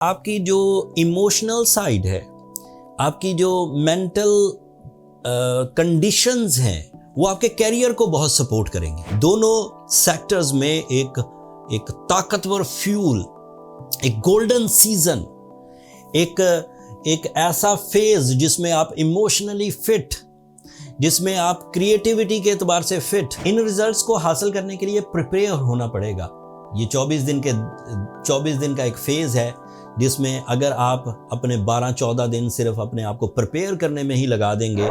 आपकी जो emotional side है, आपकी जो मेंटल कंडीशंस हैं, वो आपके कैरियर को बहुत सपोर्ट करेंगे। दोनों सेक्टर्स में एक ताकतवर फ्यूल, एक गोल्डन सीजन, एक ऐसा फेज जिसमें आप इमोशनली फिट, जिसमें आप क्रिएटिविटी के एतबार से फिट। इन रिजल्ट्स को हासिल करने के लिए प्रिपेयर होना पड़ेगा। ये 24 दिन का एक फेज है जिसमें अगर आप अपने 12-14 दिन सिर्फ अपने आप को प्रिपेयर करने में ही लगा देंगे।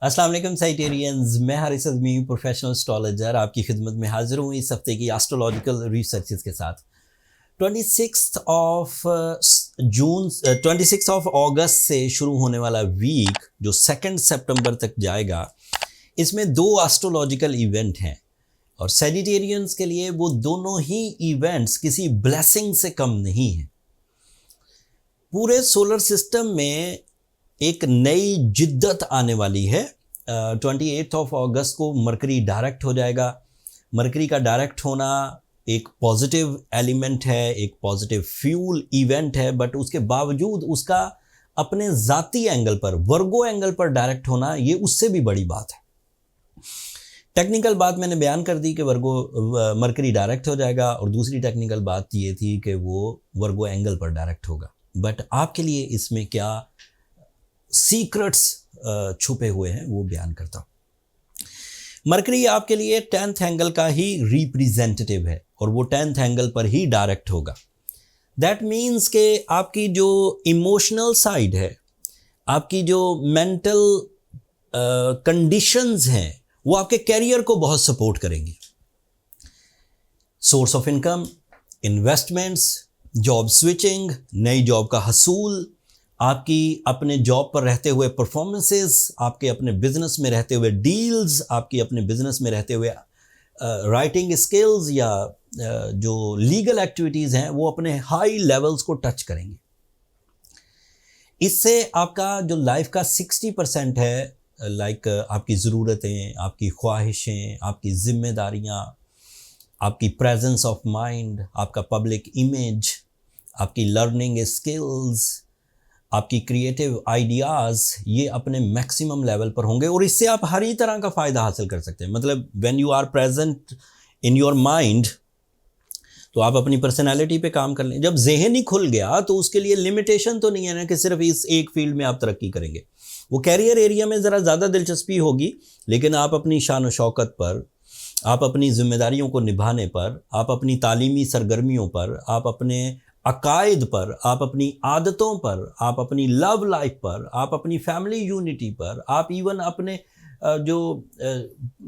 अस्सलाम वालेकुम साइटेरियंस, मैं हारिस अज़मी, प्रोफेशनल एस्ट्रोलॉजर, आपकी खिदमत में हाजिर हूँ इस हफ्ते की एस्ट्रोलॉजिकल रिसर्चेस के साथ। 26 ऑफ अगस्त से शुरू होने वाला वीक जो 2 सितंबर तक जाएगा, इसमें 2 एस्ट्रोलॉजिकल इवेंट हैं और सैजिटेरियंस के लिए वो दोनों ही इवेंट्स किसी ब्लेसिंग से कम नहीं हैं। पूरे सोलर सिस्टम में एक नई जिद्दत आने वाली है। 28 ऑफ अगस्त को मरकरी डायरेक्ट हो जाएगा। मरकरी का डायरेक्ट होना एक पॉजिटिव एलिमेंट है, एक पॉजिटिव फ्यूल इवेंट है, बट उसके बावजूद उसका अपने ज़ाती एंगल पर, वर्गो एंगल पर डायरेक्ट होना, ये उससे भी बड़ी बात है। टेक्निकल बात मैंने बयान कर दी कि मरकरी डायरेक्ट हो जाएगा, और दूसरी टेक्निकल बात ये थी कि वो वर्गो एंगल पर डायरेक्ट होगा। बट आपके लिए इसमें क्या सीक्रेट्स छुपे हुए हैं वो बयान करता हूँ। मरकरी आपके लिए 10th एंगल का ही रिप्रेजेंटेटिव है और वो 10th एंगल पर ही डायरेक्ट होगा। दैट मीन्स के आपकी जो इमोशनल साइड है, आपकी जो मेंटल कंडीशंस हैं, वो आपके कैरियर को बहुत सपोर्ट करेंगी। Source of income, investments, job switching, नई जॉब का हसूल, आपकी अपने जॉब पर रहते हुए परफॉर्मेंसेस, आपके अपने बिजनेस में रहते हुए डील्स, आपकी अपने बिजनेस में रहते हुए राइटिंग स्किल्स या जो लीगल एक्टिविटीज़ हैं, वो अपने हाई लेवल्स को टच करेंगे। इससे आपका जो लाइफ का 60% है, लाइक आपकी ज़रूरतें, आपकी ख्वाहिशें, आपकी ज़िम्मेदारियाँ, आपकी प्रेजेंस ऑफ माइंड, आपका पब्लिक इमेज, आपकी लर्निंग स्किल्स, आपकी क्रिएटिव आइडियाज़, ये अपने मैक्सिमम लेवल पर होंगे और इससे आप हर ही तरह का फ़ायदा हासिल कर सकते हैं। मतलब when you are present in your mind, तो आप अपनी पर्सनैलिटी पे काम कर लें। जब जहन ही खुल गया तो उसके लिए लिमिटेशन तो नहीं है ना कि सिर्फ इस एक फील्ड में आप तरक्की करेंगे। वो कैरियर एरिया में ज़रा ज़्यादा दिलचस्पी होगी, लेकिन आप अपनी शान व शौकत पर, आप अपनी जिम्मेदारियों को निभाने पर, आप अपनी तालीमी सरगर्मियों पर, आप अपने अकायद पर, आप अपनी आदतों पर, आप अपनी लव लाइफ पर, आप अपनी फैमिली यूनिटी पर, आप इवन अपने जो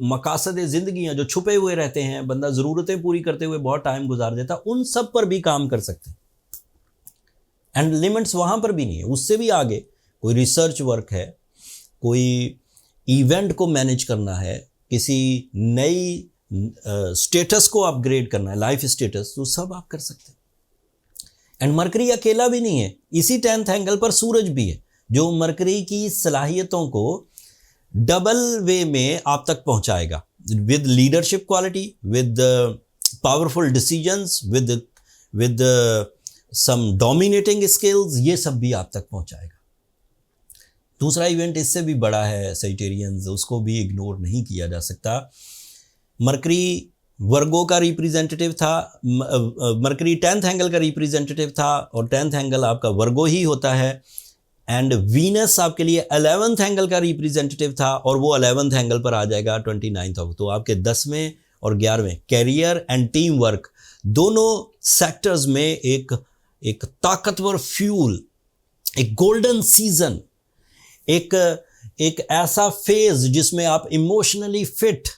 मकासद ज़िंदगी हैं जो छुपे हुए रहते हैं, बंदा ज़रूरतें पूरी करते हुए बहुत टाइम गुजार देता, उन सब पर भी काम कर सकते हैं। एंड लिमिट्स वहाँ पर भी नहीं है, उससे भी आगे कोई रिसर्च वर्क है, कोई इवेंट को मैनेज करना है, किसी नई स्टेटस को अपग्रेड करना है, लाइफ स्टेटस, तो सब आप कर सकते हैं। एंड मरकरी अकेला भी नहीं है, इसी 10th एंगल पर सूरज भी है जो मरकरी की सलाहियतों को डबल वे में आप तक पहुंचाएगा, with leadership quality, with powerful decisions, with some dominating skills, ये सब भी आप तक पहुंचाएगा। दूसरा इवेंट इससे भी बड़ा है सैजिटेरियंस, उसको भी इग्नोर नहीं किया जा सकता। मरकरी वर्गो का रिप्रेजेंटेटिव था, मरकरी 10th एंगल का रिप्रेजेंटेटिव था और 10th एंगल आपका वर्गो ही होता है। एंड वीनस आपके लिए 11th एंगल का रिप्रेजेंटेटिव था और वो 11th एंगल पर आ जाएगा 29 ऑफ। तो आपके 10वें और 11वें कैरियर एंड टीम वर्क, दोनों सेक्टर्स में एक ताकतवर फ्यूल, एक गोल्डन सीजन, एक ऐसा फेज जिसमें आप इमोशनली फिट,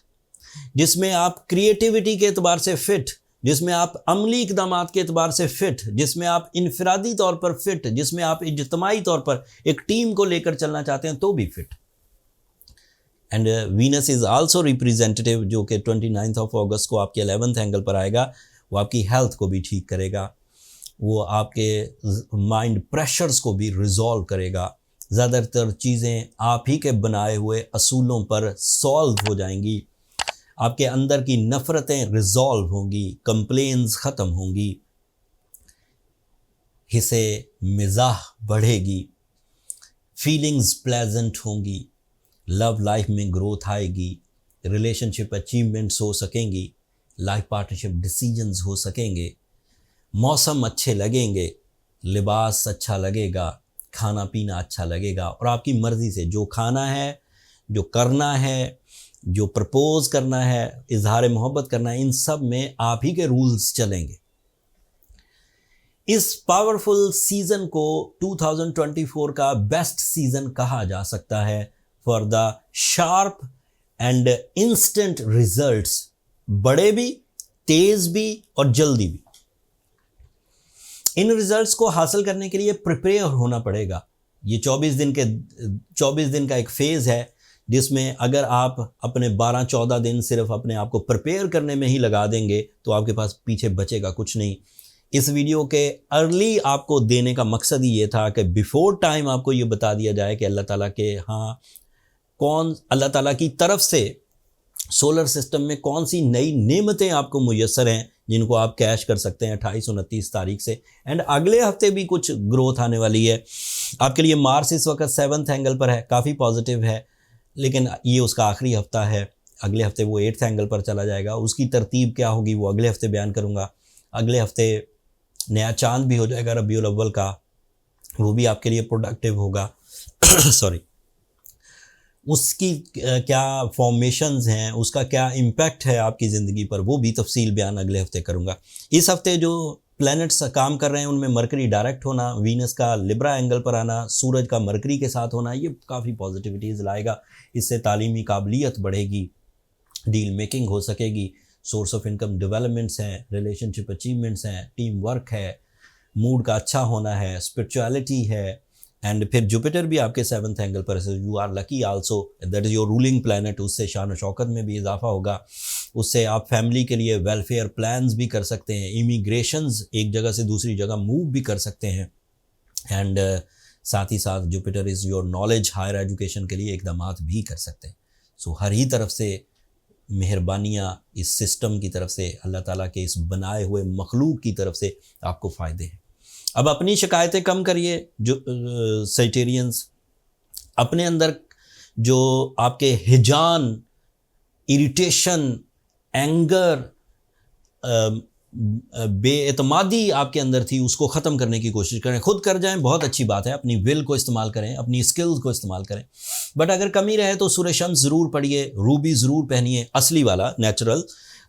जिसमें आप क्रिएटिविटी के एतबार से फिट, जिसमें आप अमली इक़दामात के एतबार से फिट, जिसमें आप इनफरादी तौर पर फिट, जिसमें आप इज्तिमाई तौर पर एक टीम को लेकर चलना चाहते हैं तो भी fit. And Venus is also representative, जो कि 29 ऑफ अगस्त को आपके 11th एंगल पर आएगा। वो आपकी हेल्थ को भी ठीक करेगा, वो आपके माइंड प्रेशर्स को भी रिजॉल्व करेगा। ज़्यादातर चीज़ें आप ही के बनाए हुए असूलों पर सॉल्व हो जाएंगी। आपके अंदर की नफ़रतें रिजॉल्व होंगी, कंप्लेंट्स ख़त्म होंगी, हिस्से मिजाह बढ़ेगी, फीलिंग्स प्लेजेंट होंगी, लव लाइफ में ग्रोथ आएगी, रिलेशनशिप अचीवमेंट्स हो सकेंगी, लाइफ पार्टनरशिप डिसीजंस हो सकेंगे, मौसम अच्छे लगेंगे, लिबास अच्छा लगेगा, खाना पीना अच्छा लगेगा और आपकी मर्ज़ी से जो खाना है, जो करना है, जो प्रपोज़ करना है, इजहार मोहब्बत करना है, इन सब में आप ही के रूल्स चलेंगे। इस पावरफुल सीज़न को 2024 का बेस्ट सीज़न कहा जा सकता है for the sharp and instant results, बड़े भी, तेज़ भी और जल्दी भी। इन रिजल्ट्स को हासिल करने के लिए प्रिपेयर होना पड़ेगा। ये 24 दिन का एक फ़ेज़ है जिसमें अगर आप अपने 12-14 दिन सिर्फ अपने आप को प्रिपेयर करने में ही लगा देंगे तो आपके पास पीछे बचेगा कुछ नहीं। इस वीडियो के अर्ली आपको देने का मकसद ही ये था कि बिफोर टाइम आपको ये बता दिया जाए कि अल्लाह ताला के अल्लाह ताला की तरफ से सोलर सिस्टम में कौन सी नई नेमतें आपको मुयस्सर हैं जिनको आप कैश कर सकते हैं 28-29 तारीख से। एंड अगले हफ्ते भी कुछ ग्रोथ आने वाली है आपके लिए। मार्स इस वक्त 7th एंगल पर है, काफ़ी पॉजिटिव है, लेकिन ये उसका आखिरी हफ्ता है। अगले हफ्ते वो 8th एंगल पर चला जाएगा। उसकी तरतीब क्या होगी वो अगले हफ्ते बयान करूँगा। अगले हफ्ते नया चांद भी हो जाएगा रबीउल अव्वल का, वो भी आपके लिए प्रोडक्टिव होगा सॉरी। उसकी क्या फॉर्मेशंस हैं, उसका क्या इम्पैक्ट है आपकी ज़िंदगी पर, वो भी तफसील बयान अगले हफ्ते करूँगा। इस हफ्ते जो प्लैनेट्स काम कर रहे हैं उनमें मरकरी डायरेक्ट होना, वीनस का लिब्रा एंगल पर आना, सूरज का मरकरी के साथ होना, ये काफ़ी पॉजिटिविटीज़ लाएगा। इससे तालीमी काबिलियत बढ़ेगी, डील मेकिंग हो सकेगी, सोर्स ऑफ इनकम डेवलपमेंट्स हैं, रिलेशनशिप अचीवमेंट्स हैं, टीम वर्क है, मूड का अच्छा होना है, स्पिरिचुअलिटी है। एंड फिर जुपिटर भी आपके 7th एंगल पर है। You are lucky also, that is your ruling planet. उससे शान और शौकत में भी इजाफा होगा। उससे आप फैमिली के लिए वेलफेयर प्लान्स भी कर सकते हैं, इमिग्रेशंस एक जगह से दूसरी जगह मूव भी कर सकते हैं। एंड साथ ही साथ Jupiter is your knowledge, higher education के लिए इकदामात भी कर सकते हैं। सो हर ही तरफ से मेहरबानियाँ इस सिस्टम की तरफ से, अल्लाह ताला के इस बनाए हुए मखलूक की तरफ से आपको फ़ायदे हैं। अब अपनी शिकायतें कम करिए जो सैजिटेरियंस। अपने अंदर जो आपके हिजान, इरिटेशन, एंगर, बेएतमादी आपके अंदर थी, उसको ख़त्म करने की कोशिश करें। खुद कर जाएं, बहुत अच्छी बात है, अपनी विल को इस्तेमाल करें, अपनी स्किल्स को इस्तेमाल करें। बट अगर कमी रहे तो सूरज शम्स ज़रूर पढ़िए, रूबी ज़रूर पहनिए, असली वाला, नेचुरल।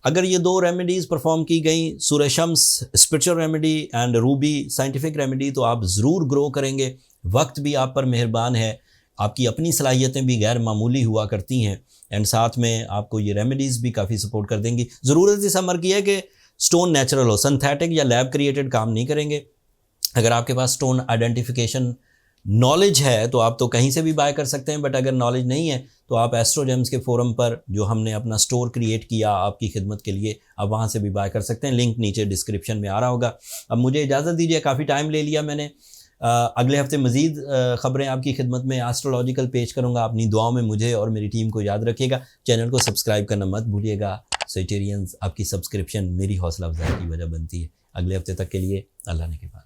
अगर ये 2 रेमेडीज़ परफॉर्म की गई, सूरज शम्स spiritual remedy and ruby scientific remedy, तो आप ज़रूर ग्रो करेंगे। वक्त भी आप पर मेहरबान है, आपकी अपनी सलाहियतें भी गैर मामूली हुआ करती हैं, एंड साथ में आपको ये रेमेडीज़ भी काफ़ी सपोर्ट कर देंगी। ज़रूरत इस अमर की है कि स्टोन नेचुरल हो, सिंथेटिक या लैब क्रिएटेड काम नहीं करेंगे। अगर आपके पास स्टोन आइडेंटिफिकेशन नॉलेज है तो आप तो कहीं से भी बाय कर सकते हैं, बट अगर नॉलेज नहीं है तो आप एस्ट्रोजेम्स के फोरम पर, जो हमने अपना स्टोर क्रिएट किया आपकी खिदमत के लिए, आप वहाँ से भी बाय कर सकते हैं। लिंक नीचे डिस्क्रिप्शन में आ रहा होगा। अब मुझे इजाज़त दीजिए, काफ़ी टाइम ले लिया मैंने। अगले हफ्ते मज़ीद ख़बरें आपकी खिदमत में एस्ट्रोलॉजिकल पेश करूँगा। अपनी दुआओं में मुझे और मेरी टीम को याद रखिएगा। चैनल को सब्सक्राइब करना मत भूलिएगा। सैजिटेरियंस, आपकी सब्सक्रिप्शन मेरी हौसला अफजाई की वजह बनती है। अगले हफ्ते तक के लिए अल्लाह ने के बाद।